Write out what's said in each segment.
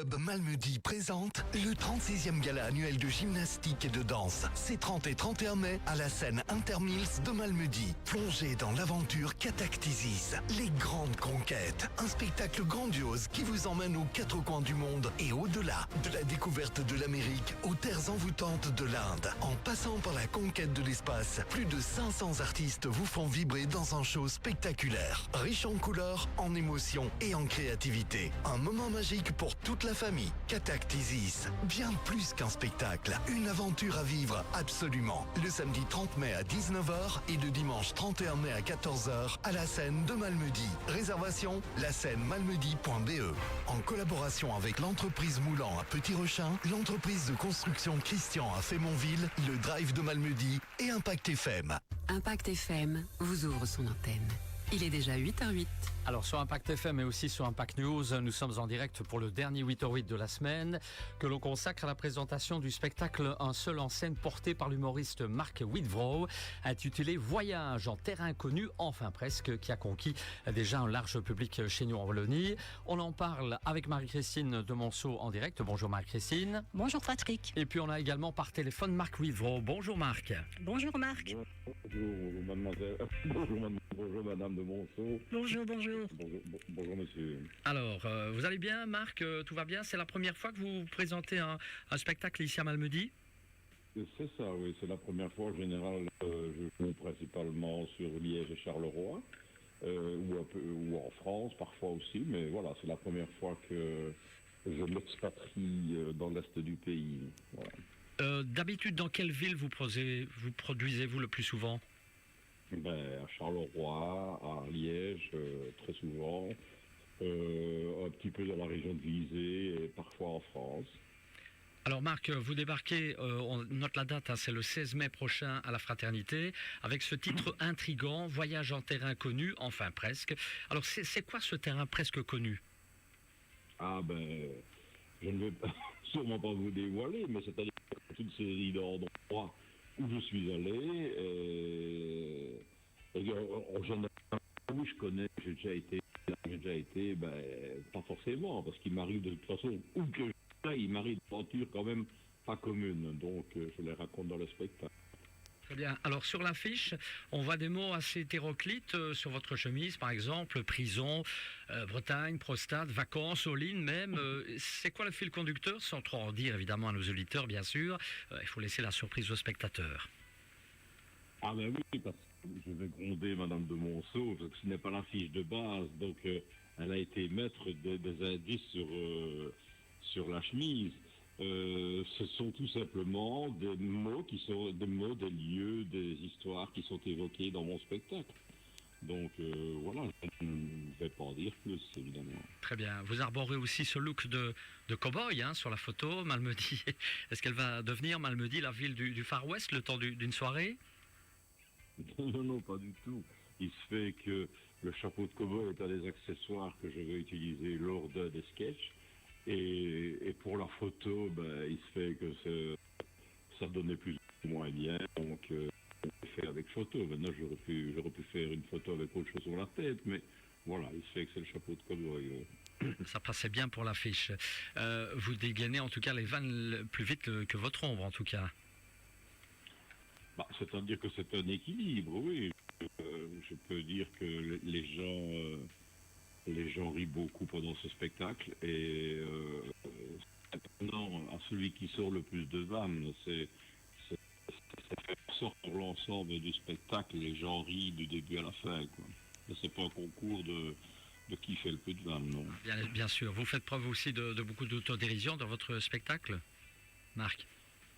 Club Malmedy présente le 36e gala annuel de gymnastique et de danse. C'est 30 et 31 mai à la scène Intermills de Malmedy. Plongez dans l'aventure Catactisis, les grandes conquêtes. Un spectacle grandiose qui vous emmène aux quatre coins du monde et au-delà. De la découverte de l'Amérique aux terres envoûtantes de l'Inde. En passant par la conquête de l'espace, plus de 500 artistes vous font vibrer dans un show spectaculaire. Riche en couleurs, en émotions et en créativité. Un moment magique pour toute la famille. Catactisis, bien plus qu'un spectacle, une aventure à vivre absolument. Le samedi 30 mai à 19h et le dimanche 31 mai à 14h à la scène de Malmedy. Réservation, lascènemalmedy.be. En collaboration avec l'entreprise Moulant à Petit-Rechin, l'entreprise de construction Christian à Fémonville, le Drive de Malmedy et Impact FM. Impact FM vous ouvre son antenne. Il est déjà 8h08. Alors sur Impact FM et aussi sur Impact News, nous sommes en direct pour le dernier 8h08 de la semaine que l'on consacre à la présentation du spectacle Un seul en scène porté par l'humoriste Mark Wittvrouw, intitulé Voyage en terrain inconnu, enfin presque, qui a conquis déjà un large public chez nous en Wallonie. On en parle avec Marie-Christine de Monceau en direct. Bonjour Marie-Christine. Bonjour Patrick. Et puis on a également par téléphone Mark Wittvrouw. Bonjour Marc. Bonjour Marc. Bonjour mademoiselle. Bonjour madame de Monceau. Bonjour. Bonjour monsieur. Alors, vous allez bien Marc? Tout va bien? C'est la première fois que vous présentez un spectacle ici à Malmedy? C'est ça, oui. C'est la première fois. En général, je joue principalement sur Liège et Charleroi, ou en France parfois aussi. Mais voilà, c'est la première fois que je m'expatrie dans l'est du pays. Voilà. D'habitude, dans quelle ville vous produisez-vous le plus souvent? À Charleroi, à Liège, très souvent, un petit peu dans la région de Visé et parfois en France. Alors Marc, vous débarquez, on note la date, c'est le 16 mai prochain à la Fraternité, avec ce titre intriguant, Voyage en terrain connu, enfin presque. Alors c'est quoi ce terrain presque connu? Je ne vais sûrement pas vous dévoiler, mais c'est-à-dire toute série d'endroits où je suis allé, et en général, oui, je connais, j'ai déjà été, pas forcément, parce qu'il m'arrive de toute façon, où que je sois, il m'arrive d'aventures quand même pas communes, donc je les raconte dans le spectacle. Très bien. Alors sur l'affiche, on voit des mots assez hétéroclites sur votre chemise, par exemple, prison, Bretagne, prostate, vacances, all-in même. C'est quoi le fil conducteur? Sans trop en dire évidemment à nos auditeurs, bien sûr. Il faut laisser la surprise aux spectateurs. Oui, parce que je vais gronder Madame de Monceau, parce que ce n'est pas l'affiche de base, donc elle a été mettre des indices sur la chemise. Ce sont tout simplement des mots des lieux, des histoires qui sont évoquées dans mon spectacle. Donc voilà, je ne vais pas en dire plus, évidemment. Très bien. Vous arborez aussi ce look de cow-boy sur la photo, Malmedy. Est-ce qu'elle va devenir, Malmedy, la ville du Far West le temps d'une soirée? Non, pas du tout. Il se fait que le chapeau de cow-boy est un des accessoires que je vais utiliser lors des sketchs. Et pour la photo, il se fait que ça donnait plus ou moins bien, donc on fait avec photo. Maintenant, j'aurais pu faire une photo avec autre chose sur la tête, mais voilà, il se fait que c'est le chapeau de cow-boy. Ça passait bien pour l'affiche. Vous dégainez en tout cas les vannes plus vite que votre ombre, en tout cas. C'est-à-dire que c'est un équilibre, oui. Je peux dire que les gens rient beaucoup pendant ce spectacle et maintenant, à celui qui sort le plus de vannes, c'est faire sortir l'ensemble du spectacle, les gens rient du début à la fin, quoi. C'est pas un concours de qui fait le plus de vannes, non. Bien sûr. Vous faites preuve aussi de beaucoup d'autodérision dans votre spectacle, Marc?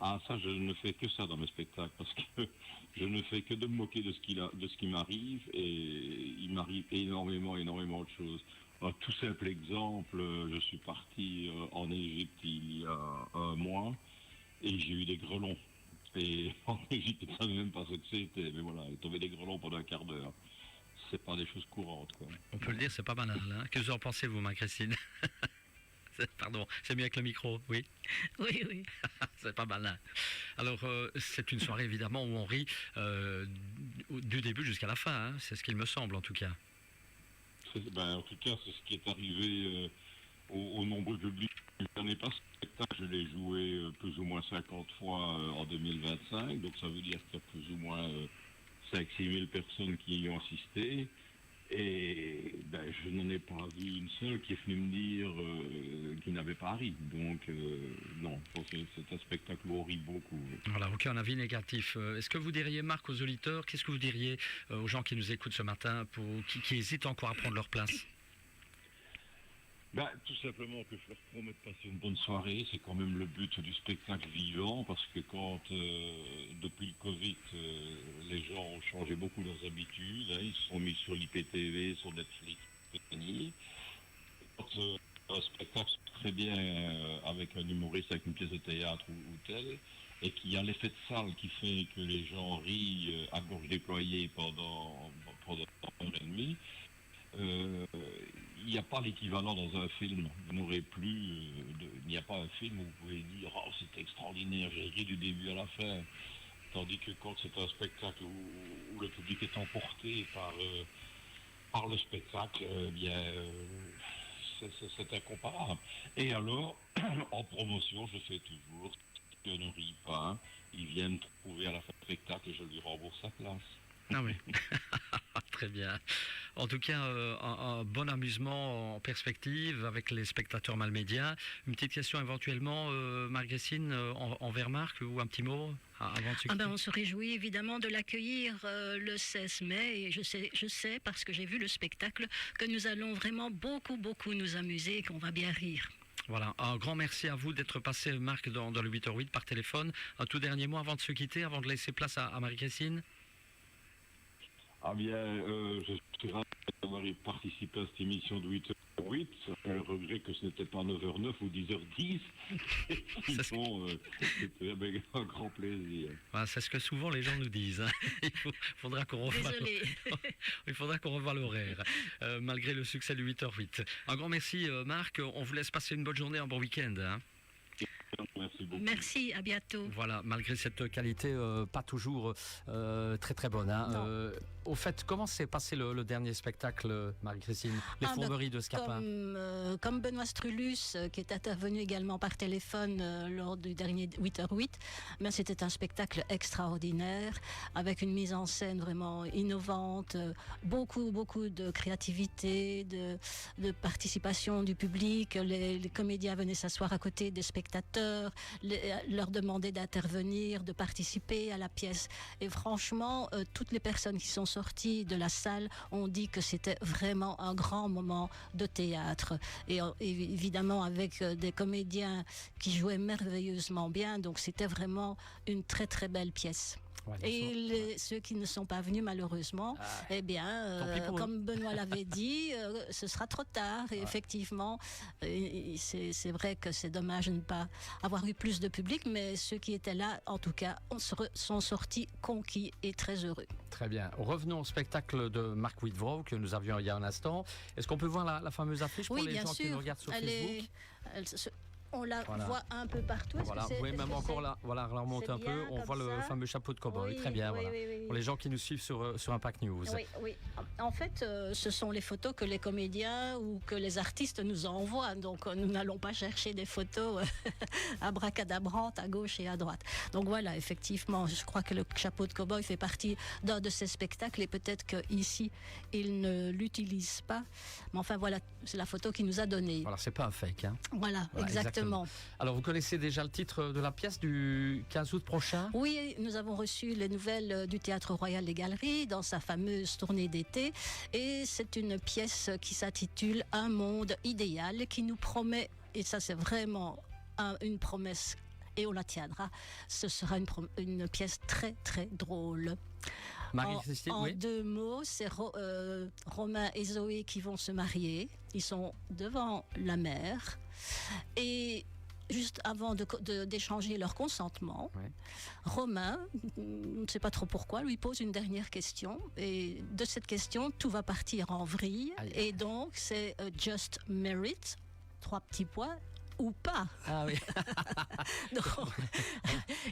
Ça, je ne fais que ça dans mes spectacles, parce que je ne fais que de me moquer de ce qui m'arrive, et il m'arrive énormément de choses. Un tout simple exemple, je suis parti en Égypte il y a un mois, et j'ai eu des grelons. Et en Égypte, je ne savais même pas ce que c'était, mais voilà, il tombait des grelons pendant un quart d'heure. C'est pas des choses courantes, quoi. On peut le dire, c'est pas banal, hein. Qu'est-ce que vous en pensez, vous, Marie-Christine? Pardon, c'est mieux avec le micro, oui. Oui. C'est pas malin. Alors, c'est une soirée évidemment où on rit du début jusqu'à la fin, c'est ce qu'il me semble en tout cas. En tout cas, c'est ce qui est arrivé au nombreux public n'ai pas ce spectacle, je l'ai joué plus ou moins 50 fois en 2025, donc ça veut dire qu'il y a plus ou moins 5-6 000 personnes qui y ont assisté. Et ben, je n'en ai pas vu une seule qui est venue me dire qu'il n'avait pas ri. Donc non, c'est un spectacle où on rit beaucoup. Voilà, aucun avis négatif. Est-ce que vous diriez, Marc, aux auditeurs, qu'est-ce que vous diriez aux gens qui nous écoutent ce matin, qui hésitent encore à prendre leur place? Ben, tout simplement que je leur promets de passer une bonne soirée, c'est quand même le but du spectacle vivant, parce que quand, depuis le Covid, les gens ont changé beaucoup leurs habitudes, hein, ils se sont mis sur l'IPTV, sur Netflix, compagnie. Quand un spectacle se fait très bien avec un humoriste, avec une pièce de théâtre ou tel, et qu'il y a l'effet de salle qui fait que les gens rient à gorge déployée pendant 1h30, il n'y a pas l'équivalent dans un film. Vous n'aurez plus, il n'y a pas un film où vous pouvez dire oh c'est extraordinaire, j'ai ri du début à la fin. Tandis que quand c'est un spectacle où le public est emporté par le spectacle, c'est incomparable. Et alors, en promotion, je fais toujours, si je ne ris pas, ils viennent trouver à la fin du spectacle et je lui rembourse sa place. Ah oui, très bien. En tout cas, un bon amusement en perspective avec les spectateurs malmédiens. Une petite question éventuellement, Marc-Grécine, envers Marc, ou un petit mot avant de se quitter. On se réjouit évidemment de l'accueillir le 16 mai. Et je sais, parce que j'ai vu le spectacle, que nous allons vraiment beaucoup nous amuser et qu'on va bien rire. Voilà, un grand merci à vous d'être passé, Marc, dans le 8h08 par téléphone. Un tout dernier mot avant de se quitter, avant de laisser place à Marie-Christine. Ah bien, je suis ravi d'avoir participé à cette émission de 8h08. Je regrette que ce n'était pas 9h09 ou 10h10. C'était avec un grand plaisir. Voilà, c'est ce que souvent les gens nous disent. Hein. Il faudra qu'on revoie l'horaire, malgré le succès du 8h08. Un grand merci, Marc. On vous laisse passer une bonne journée, un bon week-end. Hein. Merci beaucoup. Merci, à bientôt. Voilà, malgré cette qualité pas toujours très bonne. Hein. Au fait, comment s'est passé le dernier spectacle, Marie-Christine? Les fourberies de Scapin. Comme Benoît Strulus, qui est intervenu également par téléphone lors du dernier 8h08, mais c'était un spectacle extraordinaire, avec une mise en scène vraiment innovante, beaucoup de créativité, de participation du public. Les comédiens venaient s'asseoir à côté des spectateurs, leur demander d'intervenir, de participer à la pièce. Et franchement, toutes les personnes qui sont sorties de la salle ont dit que c'était vraiment un grand moment de théâtre. Et évidemment avec des comédiens qui jouaient merveilleusement bien, donc c'était vraiment une très belle pièce. Ouais, et ceux qui ne sont pas venus malheureusement, eh bien, comme Benoît l'avait dit, ce sera trop tard. Et effectivement, c'est vrai que c'est dommage de ne pas avoir eu plus de public, mais ceux qui étaient là, en tout cas, sont sortis conquis et très heureux. Très bien. Revenons au spectacle de Marc Wittvrouw que nous avions il y a un instant. Est-ce qu'on peut voir la fameuse affiche pour les gens qui nous regardent sur Facebook? On la voit un peu partout. Voilà, vous pouvez même encore la remonter un peu. On voit le fameux chapeau de cow-boy. Très bien, voilà. Oui. Pour les gens qui nous suivent sur Impact News. Oui. En fait, ce sont les photos que les comédiens ou que les artistes nous envoient. Donc, nous n'allons pas chercher des photos abracadabrantes à gauche et à droite. Donc voilà, effectivement, je crois que le chapeau de cow-boy fait partie d'un de ces spectacles et peut-être qu'ici, ils ne l'utilisent pas. Mais enfin, voilà, c'est la photo qu'il nous a donnée. Voilà, c'est pas un fake. Hein. Voilà, exactement. Alors, vous connaissez déjà le titre de la pièce du 15 août prochain? Oui, nous avons reçu les nouvelles du Théâtre Royal des Galeries dans sa fameuse tournée d'été. Et c'est une pièce qui s'intitule « Un monde idéal » qui nous promet, et ça c'est vraiment une promesse, et on la tiendra, ce sera une pièce très drôle. Marie-Christine, en 2 mots, c'est Romain et Zoé qui vont se marier. Ils sont devant la mer. Et juste avant d'échanger leur consentement, Romain, on ne sait pas trop pourquoi, lui pose une dernière question. Et de cette question, tout va partir en vrille. Et donc, c'est just merit, 3 petits points. Ou pas. Ah oui. Donc,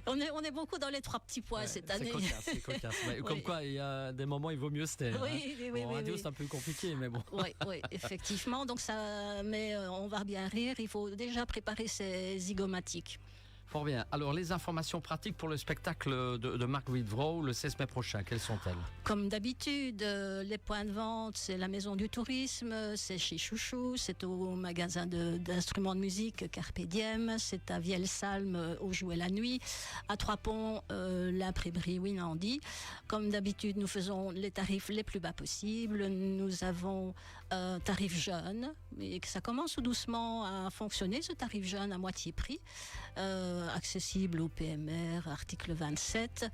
on est on est beaucoup dans les 3 petits pois cette année. C'est cocasse. Ouais, Oui. Comme quoi, il y a des moments, il vaut mieux se taire. Oui, oui, oui, En oui, radio, oui. c'est un peu compliqué, mais bon. Oui, effectivement. Donc ça, mais on va bien rire. Il faut déjà préparer ses zygomatiques. Fort bien. Alors, les informations pratiques pour le spectacle de Mark Withrow le 16 mai prochain, quelles sont-elles? Comme d'habitude, les points de vente, c'est la Maison du Tourisme, c'est chez Chouchou, c'est au magasin d'instruments de musique Carpe Diem, c'est à Vielsalm au Jouet la Nuit, à Trois-Ponts, l'imprimerie Winandy. Comme d'habitude, nous faisons les tarifs les plus bas possibles. Nous avons un tarif jeune, et ça commence tout doucement à fonctionner, ce tarif jeune à moitié prix. Accessible au PMR, article 27.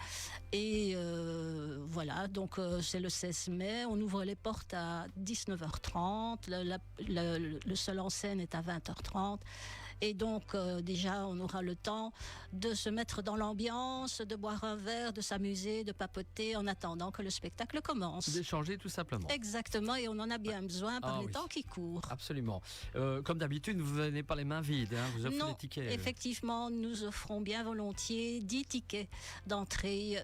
Et voilà, donc c'est le 16 mai. On ouvre les portes à 19h30. Le seul en scène est à 20h30. Et donc, déjà, on aura le temps de se mettre dans l'ambiance, de boire un verre, de s'amuser, de papoter en attendant que le spectacle commence. D'échanger tout simplement. Exactement, et on en a bien besoin par les temps qui courent. Absolument. Comme d'habitude, vous ne venez pas les mains vides, hein, vous offrez Non, des tickets. effectivement, nous offrons bien volontiers 10 tickets d'entrée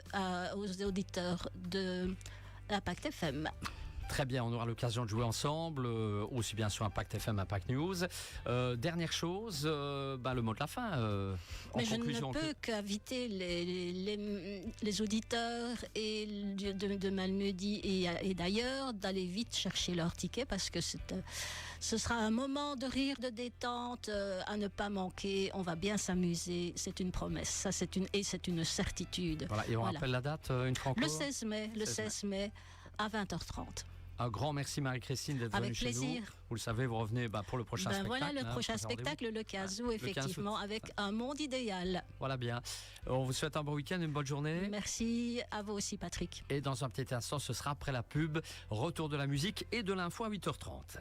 aux auditeurs de l'Impact FM. Très bien, on aura l'occasion de jouer ensemble, aussi bien sur Impact FM, Impact News. Dernière chose, le mot de la fin. Mais je conclusion, ne peux qu'inviter les auditeurs de Malmedy et d'ailleurs d'aller vite chercher leur ticket parce que ce sera un moment de rire, de détente à ne pas manquer. On va bien s'amuser, c'est une promesse, ça c'est une certitude. Voilà, et on rappelle la date une fois encore. Le 16 mai à 20h30. Un grand merci Marie-Christine d'être venue chez nous. Vous le savez, vous revenez pour le prochain spectacle. Voilà le prochain spectacle, le 15 août, effectivement, avec un monde idéal. Voilà bien. On vous souhaite un bon week-end, une bonne journée. Merci à vous aussi, Patrick. Et dans un petit instant, ce sera après la pub, retour de la musique et de l'info à 8h30.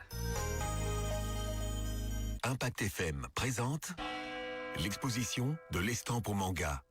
Impact FM présente l'exposition de l'estampe au manga.